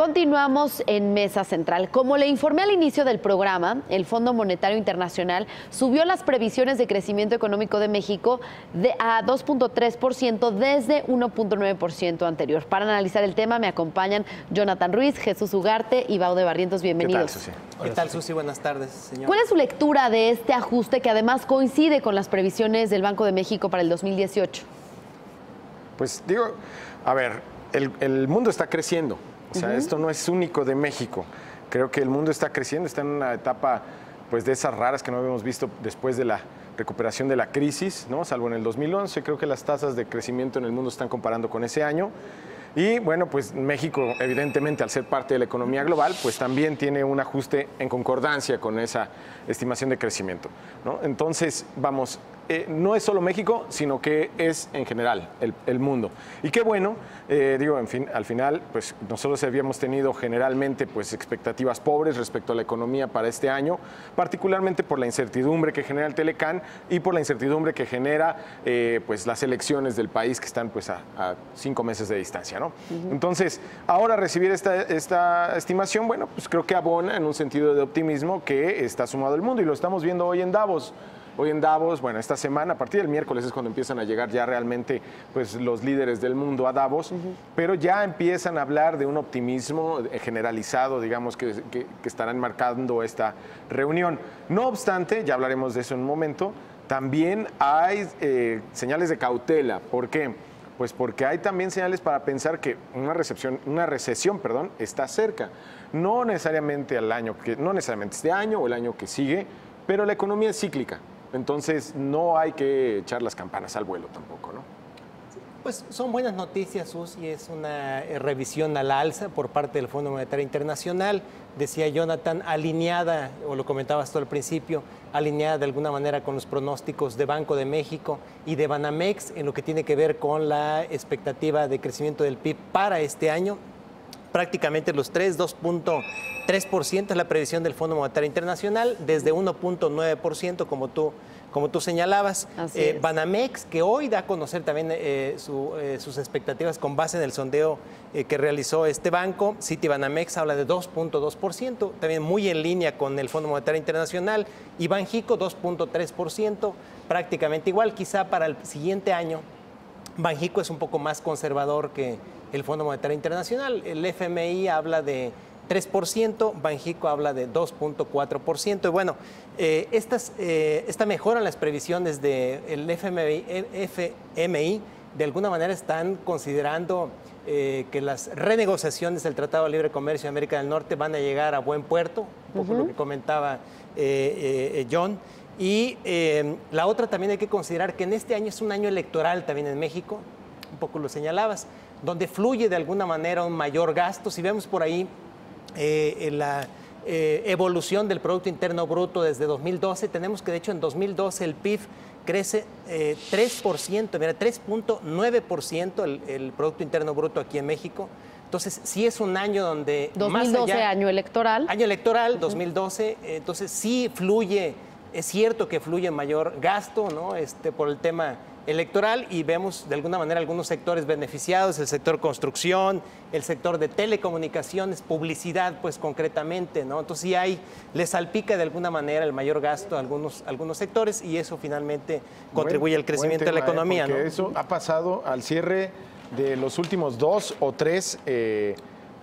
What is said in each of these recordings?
Continuamos en Mesa Central. Como le informé al inicio del programa, el Fondo Monetario Internacional subió las previsiones de crecimiento económico de México a 2.3% desde 1.9% anterior. Para analizar el tema me acompañan Jonathan Ruiz, Jesús Ugarte y Baude Barrientos. Bienvenidos. ¿Qué tal, Susi? ¿Qué tal, Susi? Buenas tardes, señor. ¿Cuál es su lectura de este ajuste que además coincide con las previsiones del Banco de México para el 2018? Pues digo, a ver, el mundo está creciendo. O sea, esto no es único de México. Creo que el mundo está creciendo, está en una etapa pues, de esas raras que no habíamos visto después de la recuperación de la crisis, ¿no? Salvo en el 2011. Creo que las tasas de crecimiento en el mundo están comparando con ese año. Y bueno, pues México, evidentemente, al ser parte de la economía global, pues también tiene un ajuste en concordancia con esa estimación de crecimiento, ¿no? Entonces, vamos, no es solo México, sino que es en general el mundo. Y qué bueno, digo, en fin, al final, pues nosotros habíamos tenido generalmente pues expectativas pobres respecto a la economía para este año, particularmente por la incertidumbre que genera el Telecán y por la incertidumbre que genera pues las elecciones del país que están pues a 5 meses de distancia, ¿no? Entonces, ahora recibir esta estimación, bueno, pues creo que abona en un sentido de optimismo que está sumado el mundo y lo estamos viendo hoy en Davos. Hoy en Davos, bueno, esta semana, a partir del miércoles es cuando empiezan a llegar ya realmente pues, los líderes del mundo a Davos, pero ya empiezan a hablar de un optimismo generalizado, digamos, que estarán marcando esta reunión. No obstante, ya hablaremos de eso en un momento, también hay señales de cautela. ¿Por qué? Pues porque hay también señales para pensar que una recesión, está cerca. No necesariamente no necesariamente este año o el año que sigue, pero la economía es cíclica. Entonces, no hay que echar las campanas al vuelo tampoco, ¿no? Pues son buenas noticias, Susi. Es una revisión a la alza por parte del Fondo Monetario Internacional. Decía Jonathan, alineada, o lo comentabas tú al principio, alineada de alguna manera con los pronósticos de Banco de México y de Banamex en lo que tiene que ver con la expectativa de crecimiento del PIB para este año. Prácticamente los 2.3% es la previsión del Fondo Monetario Internacional, desde 1.9%, como tú señalabas. Banamex, que hoy da a conocer también sus expectativas con base en el sondeo que realizó este banco. Citibanamex habla de 2.2%, también muy en línea con el Fondo Monetario Internacional. Y Banxico, 2.3%, prácticamente igual. Quizá para el siguiente año, Banxico es un poco más conservador que el Fondo Monetario Internacional. El FMI habla de 3%, Banxico habla de 2.4%. Y bueno, esta mejora en las previsiones del FMI de alguna manera están considerando que las renegociaciones del Tratado de Libre Comercio de América del Norte van a llegar a buen puerto, un poco lo que comentaba John. Y la otra también hay que considerar que en este año es un año electoral también en México, un poco lo señalabas, donde fluye de alguna manera un mayor gasto. Si vemos por ahí la evolución del Producto Interno Bruto desde 2012, tenemos que de hecho en 2012 el PIB crece 3%, mira, 3.9% el Producto Interno Bruto aquí en México. Entonces, sí es un año donde... 2012, más allá, año electoral. Año electoral, 2012, entonces sí fluye, es cierto que fluye mayor gasto, ¿no? Por el tema electoral, y vemos de alguna manera algunos sectores beneficiados, el sector construcción, el sector de telecomunicaciones, publicidad, pues concretamente, ¿no? Entonces sí le salpica de alguna manera el mayor gasto a algunos sectores, y eso finalmente contribuye al crecimiento de la economía, porque ¿no? Eso ha pasado al cierre de los últimos 2 o 3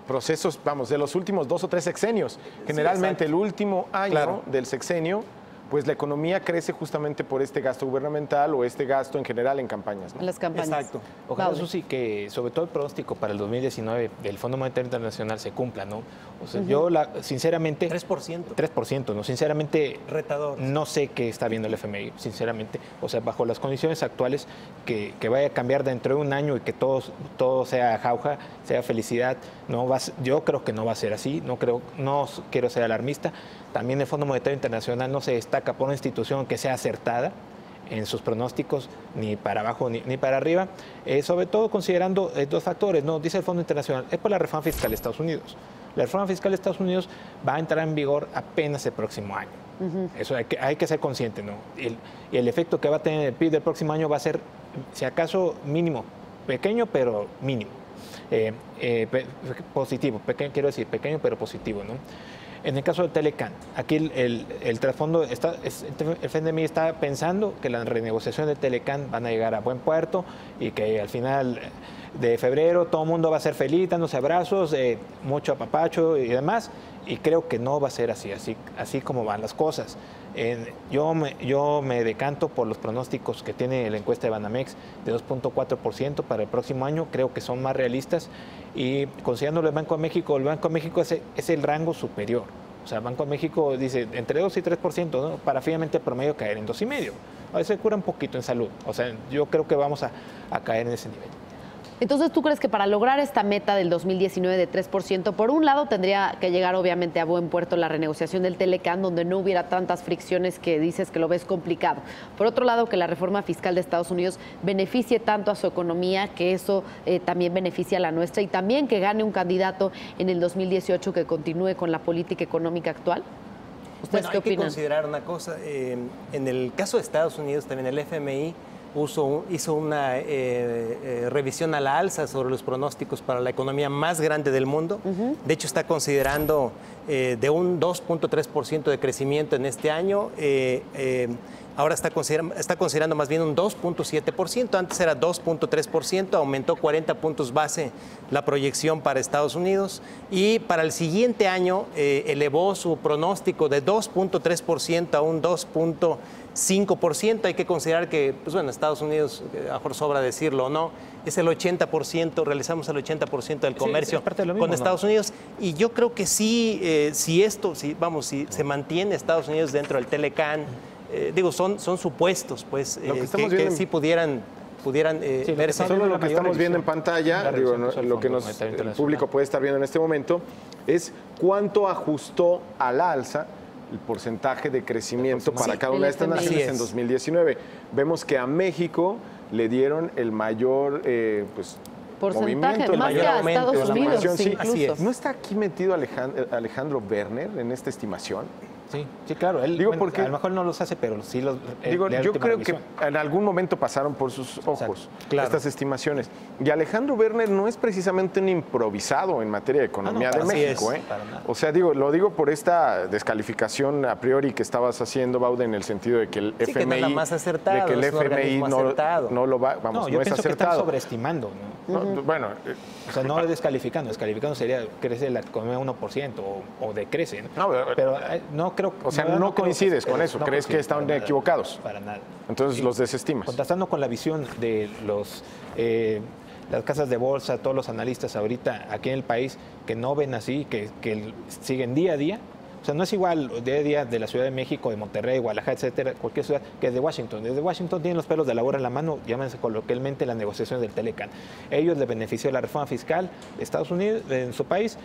procesos, vamos, de los últimos 2 o 3 sexenios. Generalmente el último año del sexenio, pues la economía crece justamente por este gasto gubernamental o este gasto en general en campañas, ¿no? Las campañas. Exacto. Ojalá, Susi, que sobre todo el pronóstico para el 2019 del Fondo Monetario Internacional se cumpla, ¿no? O sea, yo sinceramente... 3%. 3%, ¿no? Sinceramente... Retador. No sé qué está viendo el FMI, sinceramente. O sea, bajo las condiciones actuales, que vaya a cambiar dentro de un año y que todo sea jauja, sea felicidad, yo creo que no va a ser así, no quiero ser alarmista. También el Fondo Monetario Internacional no se destaca por una institución que sea acertada en sus pronósticos, ni para abajo ni para arriba, sobre todo considerando 2 factores, ¿no? Dice el Fondo Internacional, es por la reforma fiscal de Estados Unidos. La reforma fiscal de Estados Unidos va a entrar en vigor apenas el próximo año. Eso hay que ser consciente, ¿no? Y el efecto que va a tener el PIB del próximo año va a ser, si acaso, mínimo, pequeño, pero mínimo. positivo, pequeño, quiero decir, pequeño pero positivo, ¿no? En el caso de Telecán, aquí el trasfondo, el FMI está pensando que la renegociación de Telecán van a llegar a buen puerto y que al final de febrero todo el mundo va a ser feliz, dándose abrazos, mucho apapacho y demás, y creo que no va a ser así como van las cosas. Yo me decanto por los pronósticos que tiene la encuesta de Banamex de 2.4% para el próximo año, creo que son más realistas, y considerando el Banco de México es el rango superior. O sea, Banco de México dice entre 2 y 3%, ¿no? Para finalmente promedio caer en 2,5%. A veces cura un poquito en salud. O sea, yo creo que vamos a caer en ese nivel. Entonces, ¿tú crees que para lograr esta meta del 2019 de 3%, por un lado tendría que llegar obviamente a buen puerto la renegociación del Telecán, donde no hubiera tantas fricciones que dices que lo ves complicado? Por otro lado, que la reforma fiscal de Estados Unidos beneficie tanto a su economía, que eso también beneficia a la nuestra, y también que gane un candidato en el 2018 que continúe con la política económica actual. ¿Ustedes qué opinan? Hay que considerar una cosa. En el caso de Estados Unidos, también el FMI hizo una revisión a la alza sobre los pronósticos para la economía más grande del mundo. De hecho, está considerando de un 2.3% de crecimiento en este año. Ahora está considerando más bien un 2.7%. Antes era 2.3%, aumentó 40 puntos base la proyección para Estados Unidos. Y para el siguiente año elevó su pronóstico de 2.3% a un 2.5%. Hay que considerar que, pues bueno, Estados Unidos, a lo mejor sobra decirlo o no, es el 80%, realizamos el 80% del comercio con Estados Unidos. Y yo creo que sí, si se mantiene Estados Unidos dentro del Telecán, son supuestos, pues, que sí pudieran verse. Solo lo que estamos viendo en pantalla, lo que el público puede estar viendo en este momento, es cuánto ajustó al alza el porcentaje de crecimiento para cada una de estas naciones en 2019. Vemos que a México le dieron el mayor movimiento, el mayor aumento de la inflación. Así es. ¿No está aquí metido Alejandro Werner en esta estimación? Sí, claro. Él, porque, a lo mejor no los hace, pero sí los... yo creo que en algún momento pasaron por sus ojos estas estimaciones. Y Alejandro Werner no es precisamente un improvisado en materia de economía de México. O sea, lo digo por esta descalificación a priori que estabas haciendo, Baude, en el sentido de que el FMI... que no es la más acertada, de que el FMI no lo va... Vamos, yo no es pienso acertado. Que están sobreestimando, ¿no? Bueno... O sea, no descalificando sería crece la economía 1% o decrece, ¿no? Pero no creo... O sea, no coincides con eso, ¿crees que están equivocados? Para nada. Entonces los desestimas. Contrastando con la visión de las casas de bolsa, todos los analistas ahorita aquí en el país que no ven así, que siguen día a día. O sea, no es igual día a día de la Ciudad de México, de Monterrey, Guadalajara, etcétera, cualquier ciudad, que de Washington. Desde Washington tienen los pelos de la burra en la mano, llámense coloquialmente las negociaciones del Telecán. Ellos les benefició la reforma fiscal de Estados Unidos, en su país,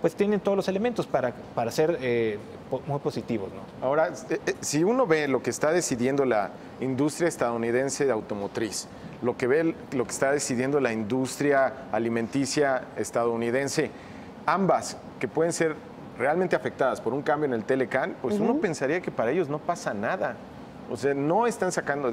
pues tienen todos los elementos para ser muy positivos, ¿no? Ahora, si uno ve lo que está decidiendo la industria estadounidense de automotriz, lo que está decidiendo la industria alimenticia estadounidense, ambas que pueden ser realmente afectadas por un cambio en el Telecán, pues uno pensaría que para ellos no pasa nada. O sea, no están sacando,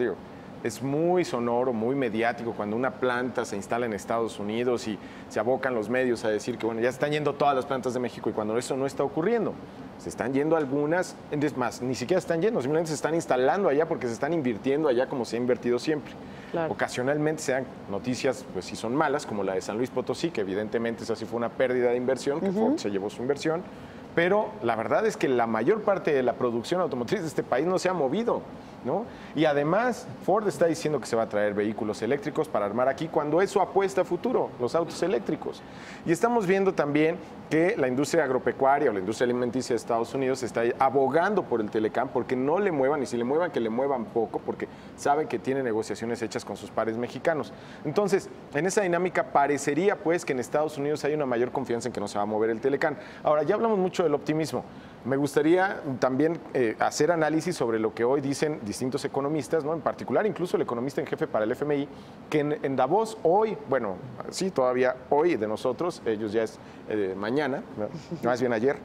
es muy sonoro, muy mediático cuando una planta se instala en Estados Unidos y se abocan los medios a decir que, bueno, ya están yendo todas las plantas de México, y cuando eso no está ocurriendo. Se están yendo algunas, es más, ni siquiera están yendo, simplemente se están instalando allá porque se están invirtiendo allá como se ha invertido siempre. Claro. Ocasionalmente se dan noticias, pues sí son malas, como la de San Luis Potosí, que evidentemente esa sí fue una pérdida de inversión, que Ford se llevó su inversión, pero la verdad es que la mayor parte de la producción automotriz de este país no se ha movido, ¿no? Y además, Ford está diciendo que se va a traer vehículos eléctricos para armar aquí, cuando eso apuesta a futuro, los autos eléctricos. Y estamos viendo también que la industria agropecuaria o la industria alimenticia de Estados Unidos está abogando por el Telecán, porque no le muevan, y si le muevan, que le muevan poco, porque saben que tiene negociaciones hechas con sus pares mexicanos. Entonces, en esa dinámica parecería pues que en Estados Unidos hay una mayor confianza en que no se va a mover el Telecán. Ahora, ya hablamos mucho del optimismo. Me gustaría también hacer análisis sobre lo que hoy dicen distintos economistas, ¿no? En particular, incluso el economista en jefe para el FMI, que en Davos hoy, bueno, sí, todavía hoy de nosotros, ellos ya es mañana, ¿no? Más bien ayer,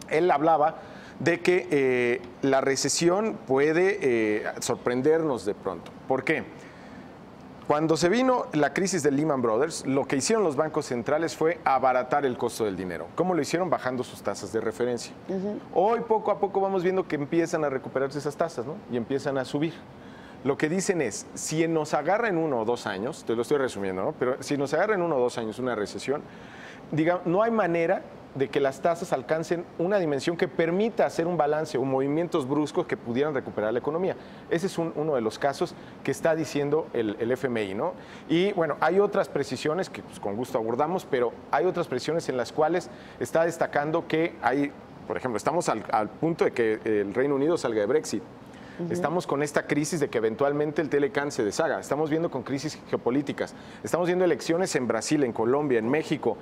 él hablaba de que la recesión puede sorprendernos de pronto. ¿Por qué? Cuando se vino la crisis de Lehman Brothers, lo que hicieron los bancos centrales fue abaratar el costo del dinero. ¿Cómo lo hicieron? Bajando sus tasas de referencia. Hoy, poco a poco, vamos viendo que empiezan a recuperarse esas tasas, ¿no? Y empiezan a subir. Lo que dicen es, si nos agarra en 1 o 2 años, te lo estoy resumiendo, ¿no? Pero si nos agarra en 1 o 2 años una recesión, no hay manera de que las tasas alcancen una dimensión que permita hacer un balance o movimientos bruscos que pudieran recuperar la economía. Ese es uno de los casos que está diciendo el FMI, ¿no? Y bueno, hay otras precisiones que pues, con gusto abordamos, pero hay otras precisiones en las cuales está destacando que hay, por ejemplo, estamos al punto de que el Reino Unido salga de Brexit. Estamos con esta crisis de que eventualmente el Telecán se deshaga. Estamos viendo con crisis geopolíticas. Estamos viendo elecciones en Brasil, en Colombia, en México.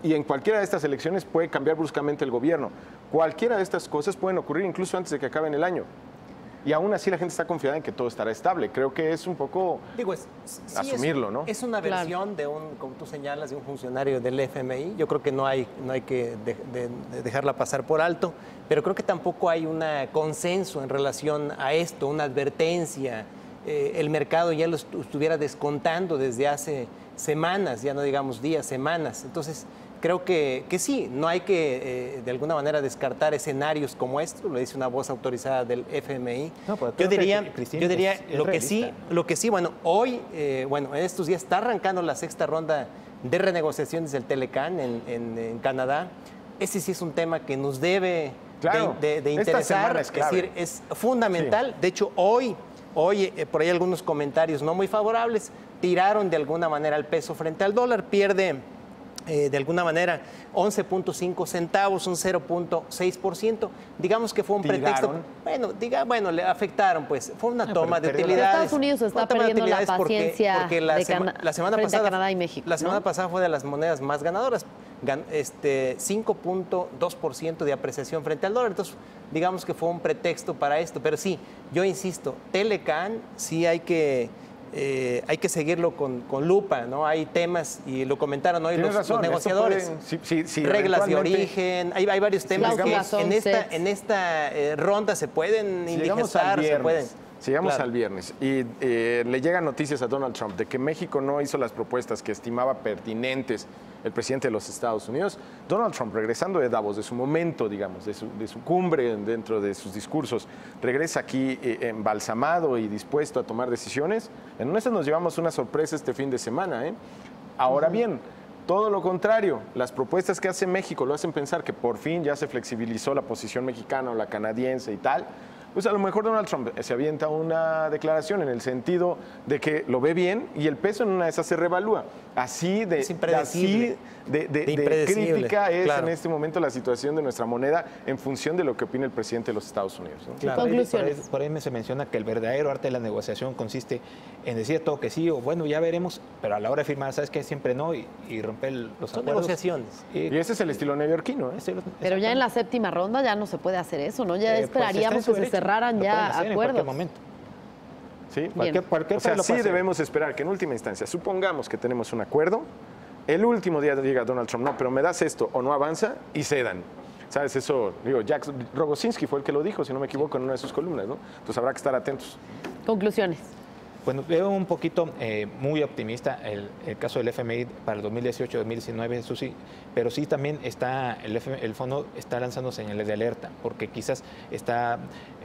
Y en cualquiera de estas elecciones puede cambiar bruscamente el gobierno. Cualquiera de estas cosas pueden ocurrir incluso antes de que acabe el año. Y aún así la gente está confiada en que todo estará estable. Creo que es un poco asumirlo, ¿no? Es una versión de como tú señalas, de un funcionario del FMI. Yo creo que no hay que dejarla pasar por alto, pero creo que tampoco hay un consenso en relación a esto, una advertencia. El mercado ya lo estuviera descontando desde hace semanas, ya no digamos días, semanas. Entonces, creo que sí, no hay que de alguna manera descartar escenarios como esto, lo dice una voz autorizada del FMI. No, yo diría lo que sí, bueno, hoy, en estos días está arrancando la 6ª ronda de renegociaciones del Telecán en Canadá. Ese sí es un tema que nos debe de interesar, es decir, es fundamental. Sí. De hecho, hoy por ahí algunos comentarios no muy favorables tiraron de alguna manera el peso frente al dólar, pierde de alguna manera 11.5 centavos, un 0.6%. Digamos que fue un pretexto. Bueno, le afectaron, pues. Fue una toma de utilidades. Estados Unidos está perdiendo la paciencia porque la semana pasada, Canadá y México. La semana pasada fue de las monedas más ganadoras. 5.2% de apreciación frente al dólar. Entonces, digamos que fue un pretexto para esto. Pero sí, yo insisto, Telecán sí hay que seguirlo con lupa, ¿no? Hay temas, y lo comentaron hoy los negociadores, reglas de origen, hay varios temas que en esta ronda se pueden indigestar, se pueden... Llegamos al viernes y le llegan noticias a Donald Trump de que México no hizo las propuestas que estimaba pertinentes el presidente de los Estados Unidos. Donald Trump, regresando de Davos, de su momento, digamos, de su cumbre dentro de sus discursos, regresa aquí embalsamado y dispuesto a tomar decisiones. En una de esas nos llevamos una sorpresa este fin de semana. Ahora bien, todo lo contrario, las propuestas que hace México lo hacen pensar que por fin ya se flexibilizó la posición mexicana o la canadiense y tal. Pues a lo mejor Donald Trump se avienta una declaración en el sentido de que lo ve bien y el peso en una de esas se revalúa. Así de crítica es en este momento la situación de nuestra moneda en función de lo que opina el presidente de los Estados Unidos, ¿no? Claro. Por ahí se menciona que el verdadero arte de la negociación consiste en decir todo que sí o bueno, ya veremos, pero a la hora de firmar, ¿sabes qué? Siempre no y romper los acuerdos. Son negociaciones. Y ese es el estilo neoyorquino, ¿eh? Pero ya en la 7ª ronda ya no se puede hacer eso, ¿no? Ya esperaríamos que se cerraran ya acuerdos. En momento. Sí, o sea, sí debemos esperar que en última instancia, supongamos que tenemos un acuerdo, el último día llega Donald Trump, no, pero me das esto o no avanza y cedan. ¿Sabes? Eso, digo, Jack Rogozinski fue el que lo dijo, si no me equivoco, en una de sus columnas, ¿no? Entonces habrá que estar atentos. Conclusiones. Bueno, veo un poquito muy optimista el caso del FMI para el 2018-2019, Susi, pero sí también el fondo está lanzándose en el de alerta, porque quizás está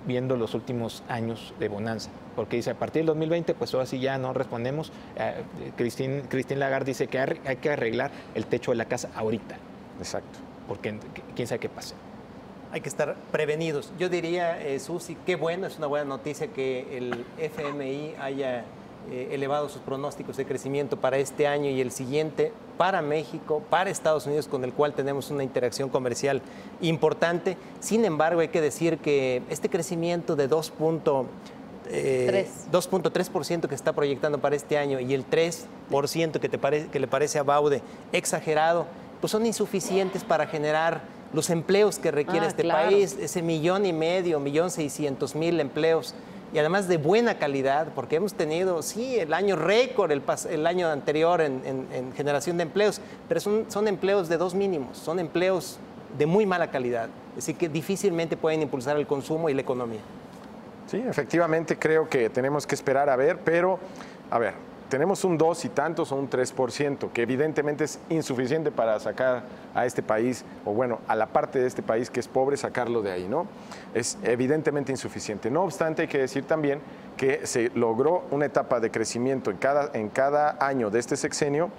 viendo los últimos años de bonanza, porque dice, a partir del 2020, pues todo así ya no respondemos. Christine Lagarde dice que hay que arreglar el techo de la casa ahorita. Exacto. Porque quién sabe qué pase. Hay que estar prevenidos. Yo diría, Susi, qué bueno, es una buena noticia que el FMI haya elevado sus pronósticos de crecimiento para este año y el siguiente, para México, para Estados Unidos, con el cual tenemos una interacción comercial importante. Sin embargo, hay que decir que este crecimiento de 2.3% que está proyectando para este año y el 3% que le parece a Baude exagerado, pues son insuficientes para generar los empleos que requiere este país, ese 1,5 millones, 1,600,000 empleos, y además de buena calidad, porque hemos tenido, sí, el año récord, el año anterior en generación de empleos, pero son empleos de 2 mínimos, son empleos de muy mala calidad, así que difícilmente pueden impulsar el consumo y la economía. Sí, efectivamente creo que tenemos que esperar a ver, pero a ver, tenemos un 2 y tantos o un 3%, que evidentemente es insuficiente para sacar a este país, o bueno, a la parte de este país que es pobre, sacarlo de ahí, ¿no? Es evidentemente insuficiente. No obstante, hay que decir también que se logró una etapa de crecimiento en cada año de este sexenio,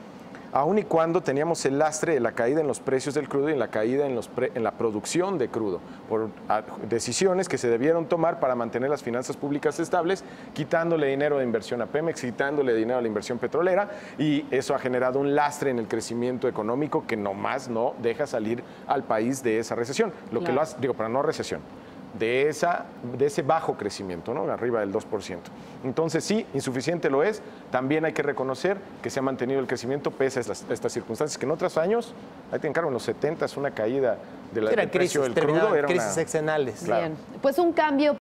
aun y cuando teníamos el lastre de la caída en los precios del crudo y en la caída en la producción de crudo, por decisiones que se debieron tomar para mantener las finanzas públicas estables, quitándole dinero de inversión a Pemex, quitándole dinero a la inversión petrolera, y eso ha generado un lastre en el crecimiento económico que nomás no deja salir al país de esa recesión. Lo que lo hace, digo, para no recesión, de ese bajo crecimiento, ¿no? Arriba del 2%. Entonces sí, insuficiente lo es. También hay que reconocer que se ha mantenido el crecimiento pese a estas circunstancias, que en otros años, ahí te encargo, en los 70 es una caída del precio del crudo. Eran crisis sexenales. Bien, pues un cambio